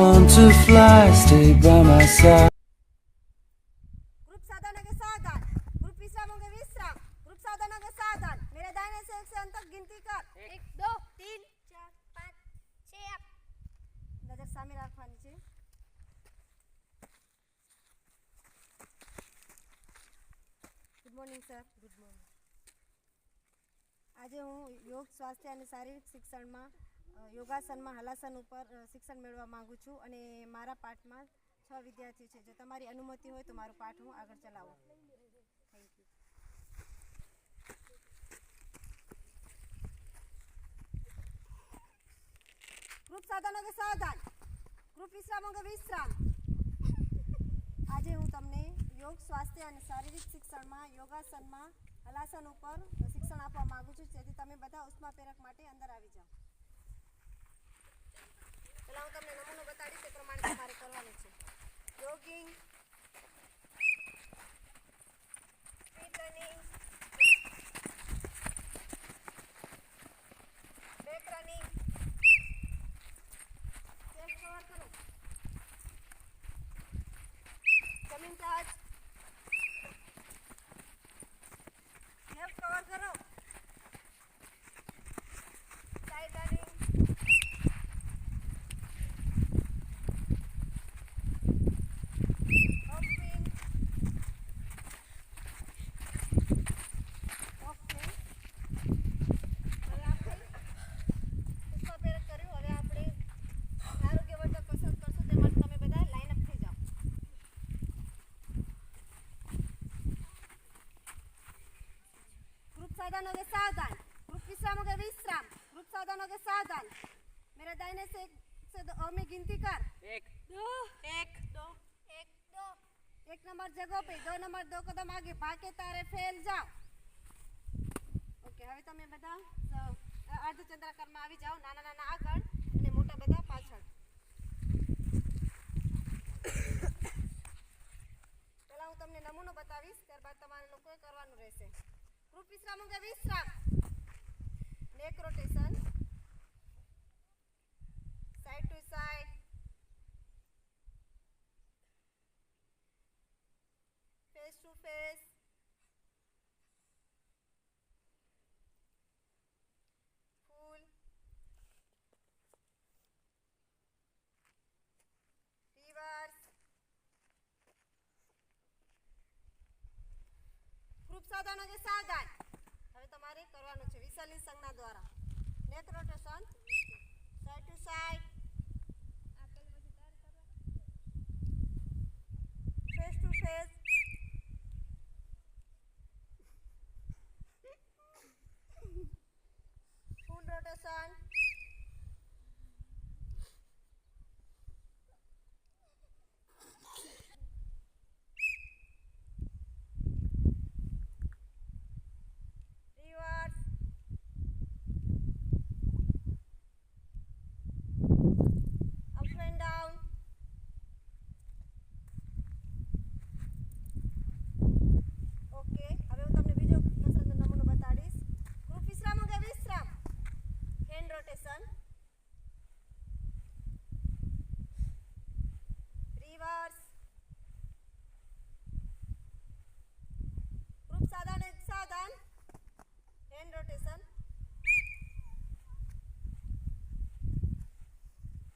want to fly, stay by my side. Group साधन के साधन, ग्रुप विश्रामों के विश्राम, ग्रुप साधनों के साधन। मेरे दाहिने से 1 से अंत तक गिनती कर। 1 2 3 4 5 6 नजर सामने રાખવાની છે। Good morning sir. Good morning. આજે હું યોગ સ્વાસ્થ્ય અને શારીરિક શિક્ષણમાં યોગાસનમાં હલાસન ઉપર શિક્ષણ મેળવવા માંગુ છું અને મારા પાઠમાં 6 વિદ્યાર્થીઓ છે। જો તમારી અનુમતિ હોય તો મારો પાઠ હું આગળ ચલાવું। Thank you. ग्रुप साधनों के साधन, ग्रुप विश्रामों के विश्राम। आज हूँ तमने योग स्वास्थ्य और शारीरिक शिक्षण में योगासन में हलासन पर शिक्षण आपवा मांगू छूँ, जेथी तमे बधा उष्मा प्रेरक माटे अंदर आवी जाओ। पहला हूँ तमने नमूनो बताड़ीश ते प्रमाणे तमारे करवानुं छे। Jogging, speed running, back running, जमीन टच, लेफ्ट कवर करो, साइड रनिंग, हॉपिंग, ओके। હવે આપણે પુષ્પા પેરક કર્યું। હવે આપણે આરોગ્યવર્ધક કસરત કરશું, તે માટે તમે બધા લાઈન અપ થઈ જાઓ। ग्रुप साधनों के साधन, ग्रुप विश्रामों के विश्राम, ग्रुप साधनों के साधन। मेरे दाहिने से 1 से 2 में गिनती कर। 1 2 1 2 1 2 1 नंबर जगह पे, 2 नंबर 2 कदम आगे, भागे तारे फैल जाओ। ओके। હવે તમે બધા અર્ધચંદ્રાકારમાં આવી જાઓ, નાના નાના આગળ અને મોટા બધા પાછળ। પહેલા હું તમને નમૂનો બતાવીશ, ત્યારબાદ તમારે લોકોએ કરવાનું રહેશે। ग्रुप विश्रामों के विश्राम, neck rotation, side to side, face to face, full, reverse. Group साधनों के साधन હવે તમારે કરવાનું છે વિસલની સંજ્ઞા દ્વારા। Neck rotation, side to side, face to face, full rotation, reverse, up and down. Okay. હવે હું તમને બીજો કસરતનો નમૂનો બતાડીશ। ગ્રુપ વિશ્રામો કે વિશ્રામ, હેન્ડ રોટેશન, रिवर्स, ग्रुप साधन एक साधन, हैंड रोटेशन,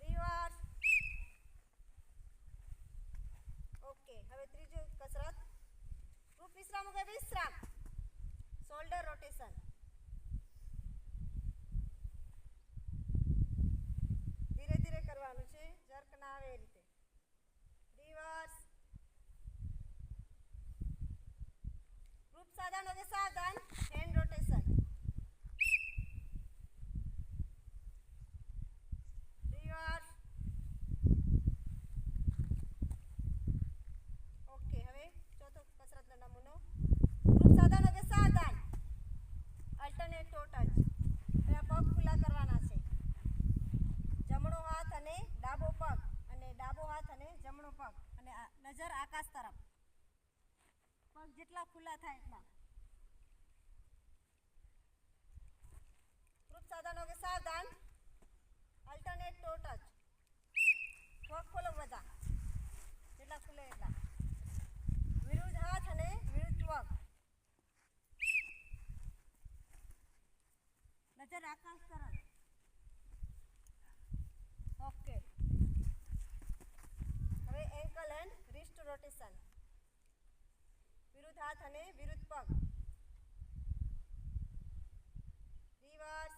रिवर्स। ओके। હવે ત્રીજો કસરત, ग्रुप विश्रामों के विश्राम, शोल्डर रोटेशन, धीरे धीरे करवानुं छे, जर्क ना आवे ए रीते। रिवर्स। ग्रुप साधनों के साधन, हैंड रोटेशन, रिवर्स। ओके। હવે ચોથો કસરતનો નમૂનો, ગ્રુપ સાધનોं के साधन, અલ્ટરનેટ ટો ટચ। હવે આ પગ ખુલ્લા કરવાના છે, જમણો હાથ અને ડાબો પગ, અને ડાબો હાથ અને જમણો પગ, અને નજર આકાશ તરફ। પગ જેટલા ખુલ્લા થાય એટલા। ग्रुप साधनों के साधन, अल्टरनेट टो टच, 4 એટલા ખુલે એટલા. વિરુદ્ધ હાથ અને વિરુદ્ધ પગ. નજર આકાશ તરફ. ઓકે. હવે એન્કલ એન્ડ રિસ્ટ રોટેશન. વિરુદ્ધ હાથ અને વિરુદ્ધ પગ. રિવર્સ.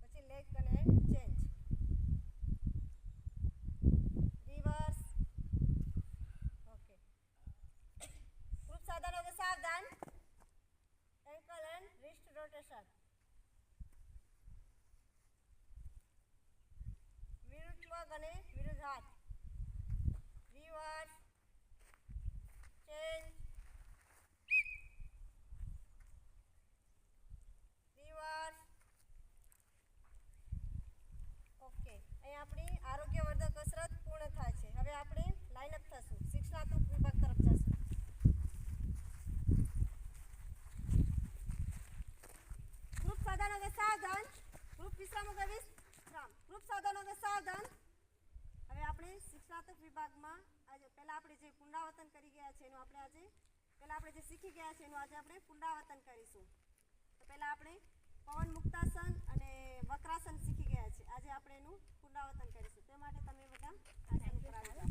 પછી લેગ અને ચેન્જ. રિવર્સ. ઓકે. ગ્રુપ સાધનો કે સાવધાન. Ankle and wrist rotation. વિરુદ્ધ પગ અને વિરુદ્ધ હાથ. રિવર્સ. ચેન્જ. રિવર્સ. ઓકે. અહીં આપણી આરોગ્યવર્ધક કસરત પૂર્ણ થાય છે. હવે આપણે લાઇન અપ થશું. શિક્ષણાત્મક વિભાગ તરફ જશું. ગ્રુપ સાધનો કે સાવધાન. ગ્રુપ વિશ્રામો કે વિશ્રામ. ગ્રુપ સાધનો કે સાવધાન. હવે આપણે શિક્ષણાત્મક વિભાગમાં આજે પહેલાં આપણે જે પુનરાવર્તન કરી ગયા છે એનું આપણે આજે પહેલાં આપણે જે શીખી ગયા છે એનું આજે આપણે પુનરાવર્તન કરીશું. તો પહેલાં આપણે પવન મુક્તાસન અને વક્રાસન શીખી ગયા છે. આજે આપણે એનું પુનરાવર્તન કરીશું. તે માટે તમે બધા આસન ઉપર આવી જાઓ.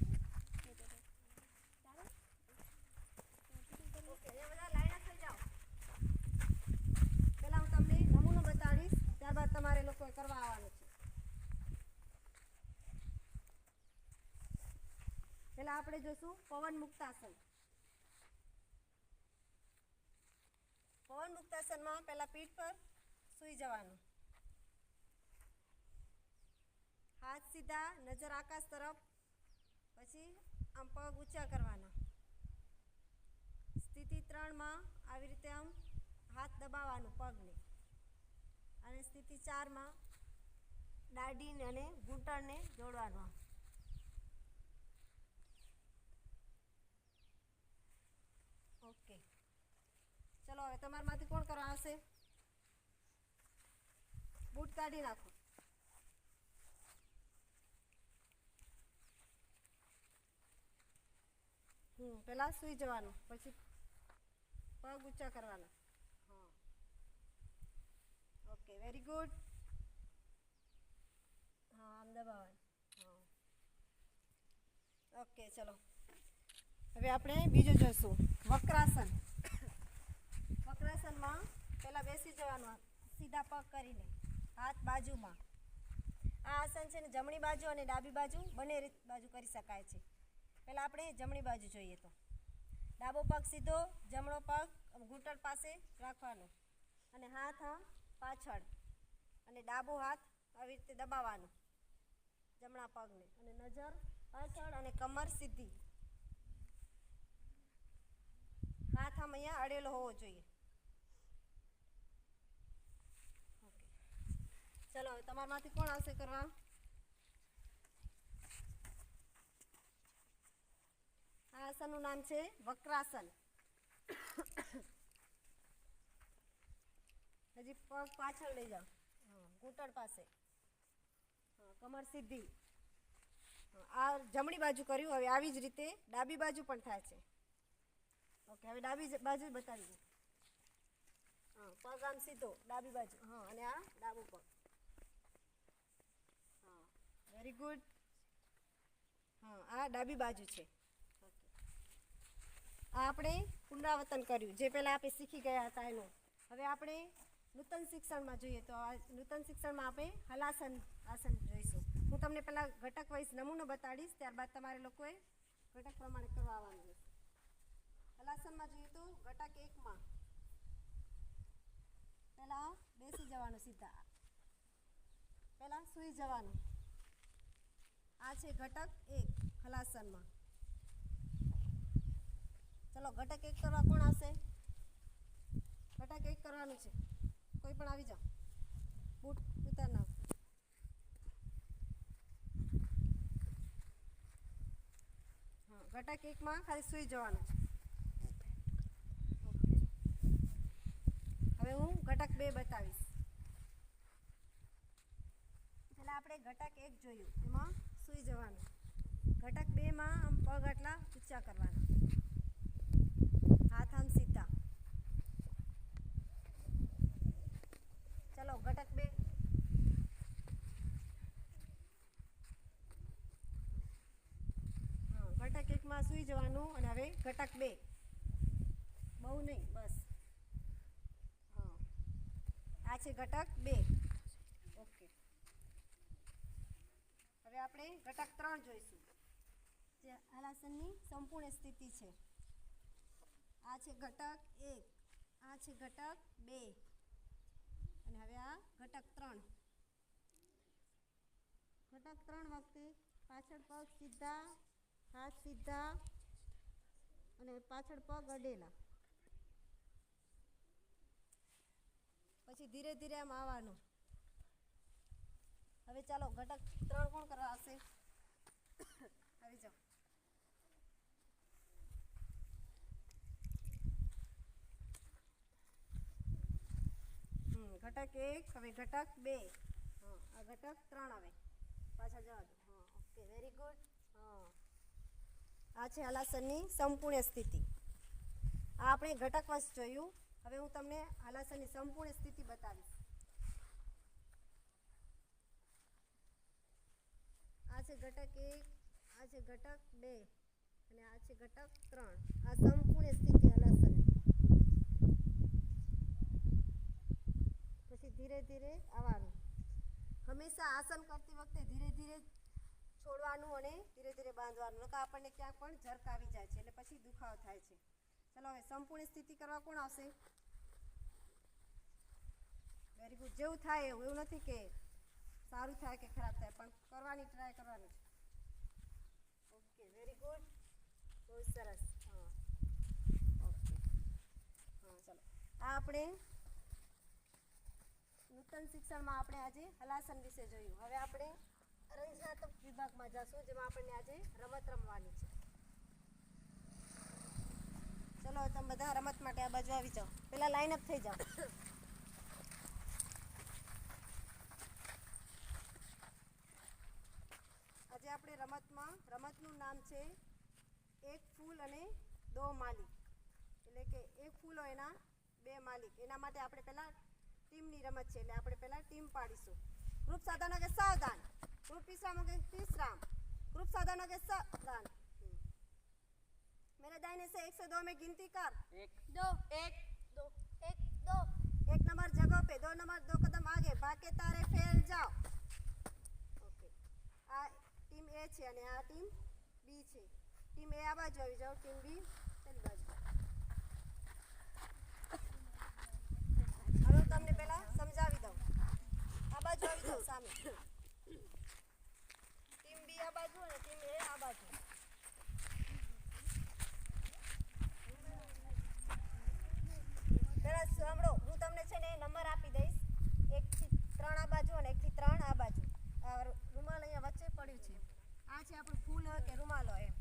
ઓકે, એ બધા લાઈન અપ થઈ જાઓ. પહેલાં હું તમને નમૂનો બતાવીશ, ત્યારબાદ તમારે લોકોએ કરવા આવવાનું છે. પહેલાં આપણે જોશું પવન મુક્તાસન. પવન મુક્તાસનમાં પહેલાં પીઠ પર સૂઈ જવાનું. હાથ સીધા, નજર આકાશ તરફ. પછી આમ પગ ઊંચા કરવાના. સ્થિતિ 3માં આવી રીતે આમ હાથ દબાવવાનું પગને. અને સ્થિતિ 4માં દાઢીને અને ઘૂંટણને જોડવાનું. ઓકે, ચલો હવે તમારામાંથી કોણ કરવા આવશે? બૂટ કાઢી નાખો. પહેલાં સૂઈ જવાનું, પછી પગ ઊંચા કરવાના. હા, ઓકે, વેરી ગુડ. હા, આમ દબાવવાનું. હા, ઓકે, ચલો હવે આપણે બીજું જોઈશું વક્રાસન. વક્રાસનમાં પહેલાં બેસી જવાનું સીધા પગ કરીને, હાથ બાજુમાં. આ આસન છે ને જમણી બાજુ અને ડાબી બાજુ બંને બાજુ કરી શકાય છે. પહેલાં આપણે જમણી બાજુ જોઈએ તો ડાબો પગ સીધો, જમણો પગ ઘૂંટણ પાસે રાખવાનો અને હાથ પાછળ અને ડાબો હાથ આવી રીતે દબાવવાનો જમણા પગને અને નજર પાછળ અને કમર સીધી. હાથ આમ અહીંયા અડેલો હોવો જોઈએ. ઓકે, ચલો હવે તમારામાંથી કોણ આવશે કરવા? આ આસનનું નામ છે વક્રાસન. હજી પગ પાછળ લઈ જાઓ. હા, ઘૂંટણ પાસે. હા, કમર સીધી. આ જમણી બાજુ કર્યું. હવે આવી જ રીતે ડાબી બાજુ પણ થાય છે. ઓકે, હવે ડાબી બાજુ બતાવી દો. હા, પગ આમ સીધો ડાબી બાજુ. હા, અને આ ડાબુ પગ. હા, વેરી ગુડ. હા, આ ડાબી બાજુ છે. ઓકે, આ આપણે પુનરાવર્તન કર્યું જે પહેલાં આપણે શીખી ગયા હતા એનું. હવે આપણે નૂતન શિક્ષણમાં જોઈએ તો આ નૂતન શિક્ષણમાં આપણે હલાસન આસન જોઈશું. હું તમને પહેલાં ઘટક વાઇઝ નમૂનો બતાડીશ, ત્યારબાદ તમારે લોકોએ ઘટક પ્રમાણે કરવા આવવાનું રહેશે. હલાસનમાં જોઈએ તો ઘટક 1માં પહેલાં બેસી જવાનું સીધા. પહેલાં સૂઈ જવાનું. આ છે ઘટક 1 હલાસનમાં. ચલો ઘટક 1 કરવા કોણ આવશે? ઘટક 1 કરવાનું છે. કોઈ પણ આવી જાઓ. બૂટ ઉતાર નાખો. હા, ઘટક 1માં ખાલી સૂઈ જવાનું છે. ઓકે, હવે હું ઘટક 2 બતાવીશ. પહેલાં આપણે ઘટક 1 જોયું, એમાં સૂઈ જવાનું. ઘટક 2 માં આમ પગ આટલા ઊંચા કરવાના, હાથ આમ સીધા. ચલો ઘટક 2. હા, ઘટક 1 માં સૂઈ જવાનું અને હવે ઘટક 2. બહુ નહીં, બસ. હા, આ છે ઘટક 2. ઓકે. હવે આપણે ઘટક 3 જોઈશું, જે હલાસનની સંપૂર્ણ સ્થિતિ છે. આ છે ઘટક 1, આ છે ઘટક 2 અને હવે આ ઘટક 3. ઘટક 3 વખતે પાછળ પગ સીધા, હાથ સીધા અને પાછળ પગ અડેલા. પછી ધીરે ધીરે આમ આવવાનું. હવે ચાલો ઘટક 3 કોણ કરવા આવશે? આવી જાઓ. ઘટક 1, હવે ઘટક 2. હા, આ ઘટક 3 આવે. પાછા જવા દો. હા, ઓકે, વેરી ગુડ. હા, આ છે હલાસનની સંપૂર્ણ સ્થિતિ. આ આપણે ઘટક વશ જોયું. હવે હું તમને હલાસનની સંપૂર્ણ સ્થિતિ બતાવીશ. આ છે ઘટક 1, આ છે ઘટક 2 અને આ છે ઘટક 3. આ સંપૂર્ણ સ્થિતિ હલાસનની. પછી ધીરે ધીરે આવવાનું. હંમેશા આસન કરતી વખતે ધીરે ધીરે છોડવાનું અને ધીરે ધીરે બાંધવાનું, નકર આપણને ક્યાંક પણ ઝરક આવી જાય છે એટલે પછી દુખાવો થાય છે. ચલો હવે સંપૂર્ણ સ્થિતિ કરવા કોણ આવશે? Very good. જેવું થાય એવું, એવું નથી કે સારું થાય કે ખરાબ થાય, પણ કરવાની ટ્રાય કરવાની છે. ઓકે, વેરી ગુડ, બહુ સરસ. હા, ઓકે. હા, ચલો. આ આપણે નૂતન શિક્ષણમાં આપણે આજે હલાસન વિશે જોયું. હવે આપણે રંજનાત્મક વિભાગમાં જશું, જેમાં આપણને આજે રમત રમવાની છે. ચલો તમે બધા રમત માટે આ બાજુ આવી જાઓ. પહેલાં લાઈન અપ થઈ જાઓ. આજે આપણે રમતનું નામ છે એક ફૂલ અને 2 માલિક. એટલે કે એક ફૂલ હોય એના 2 માલિક. એના માટે આપણે પહેલાં ટીમની રમત છે, એટલે આપણે પહેલાં ટીમ પાડીશું. ગ્રુપ સાધનો કે સાવધાન, ग्रुप विश्रामों के विश्राम, ग्रुप साधनों के सावधान। मेरे दाहिने से 1 से 2 में गिनती कर। 1 2 1 2 1 2। 1 नंबर जगह पे 2 नंबर 2 कदम आगे भाग के तारे फैल जाओ। ओके, आ टीम ए છે અને આ ટીમ બી છે. ટીમ એ આ બાજુ આવી જાઓ, ટીમ બી પેલી બાજુ. હવે તમને પહેલા સમજાવી દઉં. આ બાજુ આવી જાઓ સામે. ટીમ બી આ બાજુ અને ટીમ એ આ બાજુ. પહેલા સાંભળો, હું તમને છે ને નંબર આપી દઈશ. 1 થી 3 આ બાજુ અને 1 થી 3 આ બાજુ. રૂમાલ અહીંયા વચ્ચે પડ્યું છે. આ છે આપણું ફૂલ હોય કે રૂમાલ હોય એમ.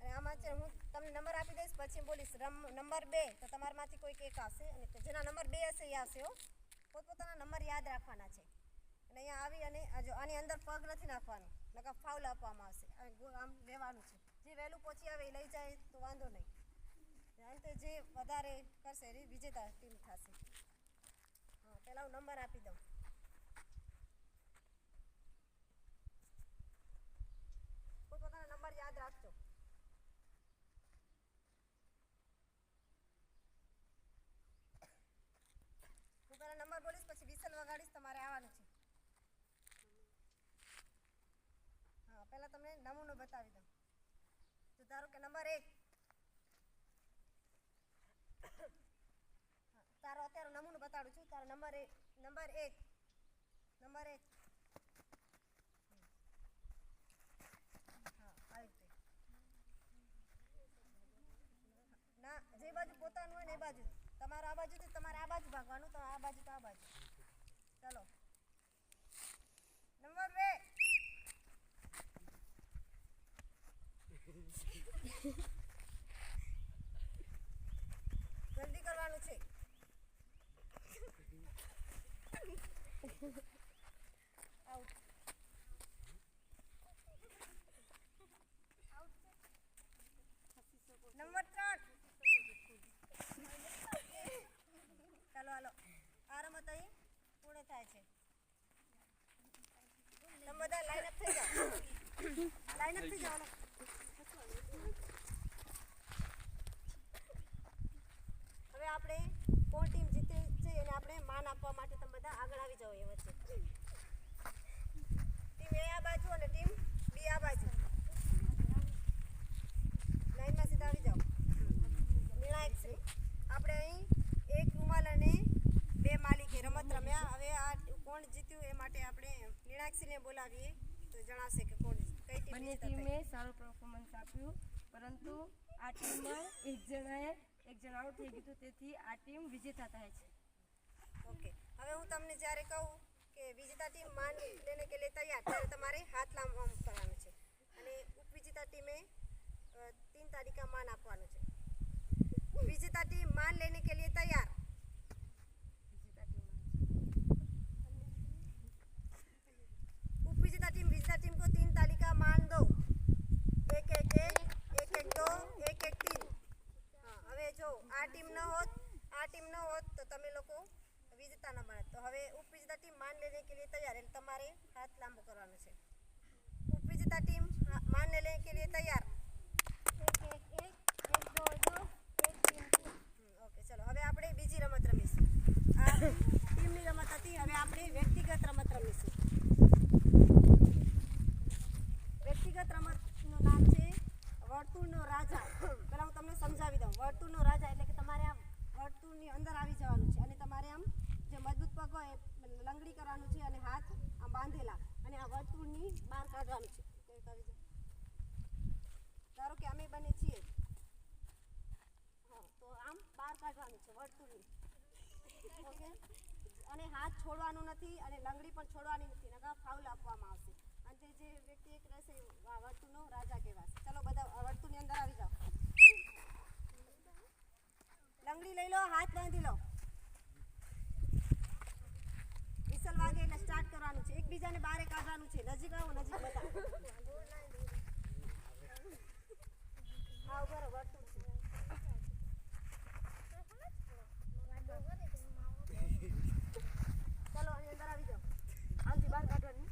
અને આમાં છે હું તમને નંબર આપી દઈશ, પછી બોલીશ નંબર 2 તો તમારામાંથી કોઈક એક આવશે અને જેના નંબર 2 હશે એ આવશે. હો, પોતપોતાના નંબર યાદ રાખવાના છે. અને અહીંયા આવી અને આની અંદર પગ નથી નાખવાનું, નકર ફાઉલ આપવામાં આવશે. આમ લેવાનું છે. જે વહેલું પહોંચી આવે એ લઈ જાય તો વાંધો નહીં. અંતે જે વધારે કરશે એ વિજેતા ટીમ થશે. હા, પહેલાં હું નંબર આપી દઉં. પોતપોતાના નંબર યાદ રાખજો. હું પહેલાં નંબર બોલીશ, પછી વિસલ વગાડીશ, તમારે આવવાનું છે. હા, પહેલાં તમને નમૂનો બતાવી દઉં. તો ધારો કે નંબર 1. તારો અત્યારે નમૂનો બતાડું છું. તારો નંબર 1 નંબર 1. હા, આવી રીતે. ના, જે બાજુ પોતાનું હોય ને એ બાજુ. તમારે આ બાજુથી તમારે આ બાજુ ભાગવાનું, તો આ બાજુ તો આ બાજુ. ચાલો, નંબર 2. જલ્દી કરવાનું છે. આઉટ. થાય છે. તમે બધા લાઈન અપ થઈ જાઓ. લાઈન અપ થઈ જાઓ. હવે આપણે કોણ ટીમ જીતે છે એને આપણે માન આપવા માટે તમે બધા આગળ આવી જાઓ. એ વચ્ચે ટીમ એ આ બાજુ અને ટીમ બી આ બાજુ લાઈનમાં સીધા આવી જાઓ. નિર્ણાયક શ્રી આપણે અહીં એક રૂમાલ અને બે માલિકે રમત રમ્યા. હવે આ કોણ જીત્યું એ માટે આપણે નિર્ણાયકશ્રીને બોલાવીએ તો જણાવશે કે કોણ કઈ ટીમ બંને ટીમે સારું પરફોર્મન્સ આપ્યું, પરંતુ આ ટીમમાં એક જણ આઉટ થઈ ગયું, તેથી આ ટીમ વિજેતા થાય છે. ઓકે, હવે હું તમને જ્યારે કહું કે વિજેતા ટીમ માન લેને કે લીએ તૈયાર, ત્યારે તમારે હાથ લાંબા કરવાનું છે અને ઉપવિજેતા ટીમે 3 તાળી का मान આપવાનું છે. विजेता टीम मान लेने के लिए तैयार. उपविजेता टीम विजेता टीम को 3 ताली का मान दो. 1 1 1 1 2 1 1 3. हाँ, હવે જો આ ટીમ ન હોત તો તમે લોકો વિજેતા ન બનત. તો હવે ઉપવિજેતા ટીમ मान लेने के लिए तैयार એટલે તમારે હાથ લાંબો કરવાનો છે. ઉપવિજેતા ટીમ मान लेने के लिए तैयार. 1 1 1 1 2 2 ઓકે, ચલો હવે આપણે બીજી રમત રમીશું. આ ટીમની રમત હતી. હવે આપણે વ્યક્તિગત રમત રમીશું. વ્યક્તિગત રમતનું નામ છે વર્તુળનો રાજા. પહેલાં હું તમને સમજાવી દઉં. વર્તુળનો રાજા એટલે કે તમારે આમ વર્તુળની અંદર આવી જવાનું છે અને તમારે આમ જે મજબૂત પગ હોય એ લંગડી કરવાનું છે અને હાથ આમ બાંધેલા અને આ વર્તુળની બહાર કાઢવાનું છે. ધારો કે અમે બંને છીએ, તો આમ બહાર કાઢવાનું છે વર્તુળની. ઓકે, અને હાથ છોડવાનું નથી અને લંગડી પણ છોડવાની નથી, નકર ફાઉલ આપવામાં આવશે. અને જે વ્યક્તિ એક રહેશે વર્તુળનો રાજા કહેવાશે. ચલો બધા વર્તુળની અંદર આવી જાઓ. લંગડી લઈ લો, હાથ બાંધી લો. વિસલ વાગે એટલે સ્ટાર્ટ કરવાનું છે. એકબીજાને બહાર કાઢવાનું છે. નજીક આવો, નજીક બધા. હા, ઉભા રહો, વર્તુળ છે. ચલો આની અંદર આવી જાઓ. આમથી બહાર કાઢવાની.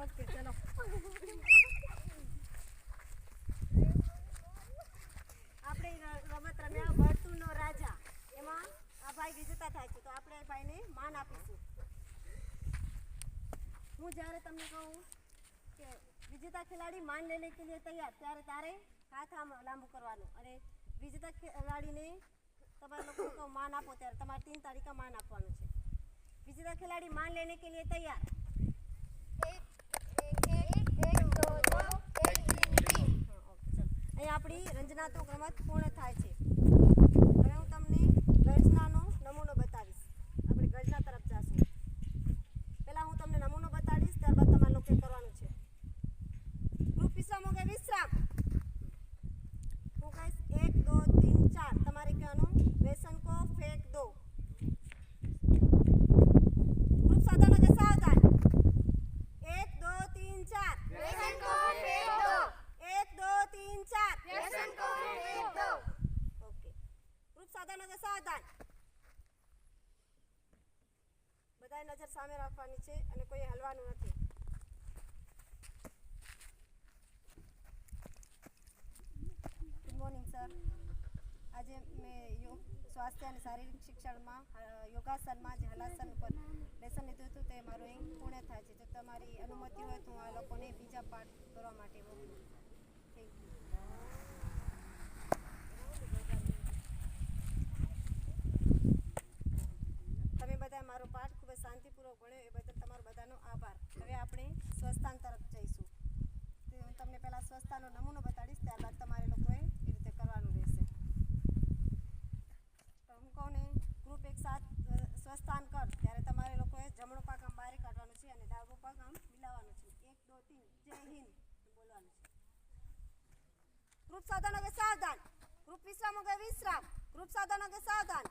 ઓકે, ચલો આપણે રમત રમ્યા વર્તુળનો રાજા. એમાં આ ભાઈ વિજેતા થાય છે, તો આપણે આ ભાઈને માન આપીશું. હું જ્યારે તમને કહું કે વિજેતા ખિલાડી मान लेने के लिए तैयार, ત્યારે તારે હાથ આમ લાંબુ કરવાનું અને વિજેતા ખેલાડીને તમારે લોકો માન આપો ત્યારે તમારે 3 તાળી का मान આપવાનું છે. વિજેતા ખિલાડી मान लेने के लिए तैयार. 1 1 1 2 2 1 3 3. હા, ઓકે, ચલો. અહીં આપણી રંજનાત્મક રમત પૂર્ણ થાય છે. હવે હું તમને ગર્જનાનો નમૂનો બતાવીશ. આપણે ગર્જના તરફ જઈશું. પહેલાં હું તમને નમૂનો બતાવીશ, ત્યારબાદ તમારે લોકોએ કરવાનું છે. ગ્રુપ વિશ્રામ હો ગયા, વિશ્રામ. હું કહીશ 1 2 3 4. તમારે કહેવાનું व्यसन को फेंक दो. ग्रुप साधन हो गया, सावधान. 1 2 3 4. व्यसन को फेंक दो. 1 2 3 4. व्यसन को फेंक दो. ओके, ग्रुप साधन हो गया, सावधान. બધાએ નજર સામે રાખવાની છે અને કોઈ હલવાનું નથી. Good morning sir. આજે મેં સ્વાસ્થ્ય અને શારીરિક શિક્ષણમાં યોગાસનમાં જે હલાસન ઉપર લેસન લીધું હતું તે મારું અહીં પૂર્ણ થાય છે. જો તમારી અનુમતિ હોય તો હું આ લોકોને બીજા પાઠ કરવા માટે મોકલું. Thank you. તમે બધા મારો પાઠ ખૂબ જ શાંતિપૂર્વક ભણ્યો એ બદલ તમારો બધાનો આભાર. હવે આપણે સ્વસ્થાન તરફ જઈશું. તો હું તમને પહેલાં સ્વસ્થાનો નમૂનો બતાડીશ, ત્યારબાદ તમારે લોકોએ એ રીતે કરવાનું રહેશે. તો હું કહું ને ગ્રુપ એક સાથ સ્વસ્થાન કર, ત્યારે તમારે લોકોએ જમણો પગ આમ બહાર કાઢવાનો છે અને ડાબો પગ આમ મિલાવવાનો છે. 1 2 3 જય હિન્દ બોલવાનું છે. ગ્રુપ સાધન हो गए, सावधान. ग्रुप विश्राम हो गए, विश्राम. ग्रुप साधन हो गए, सावधान.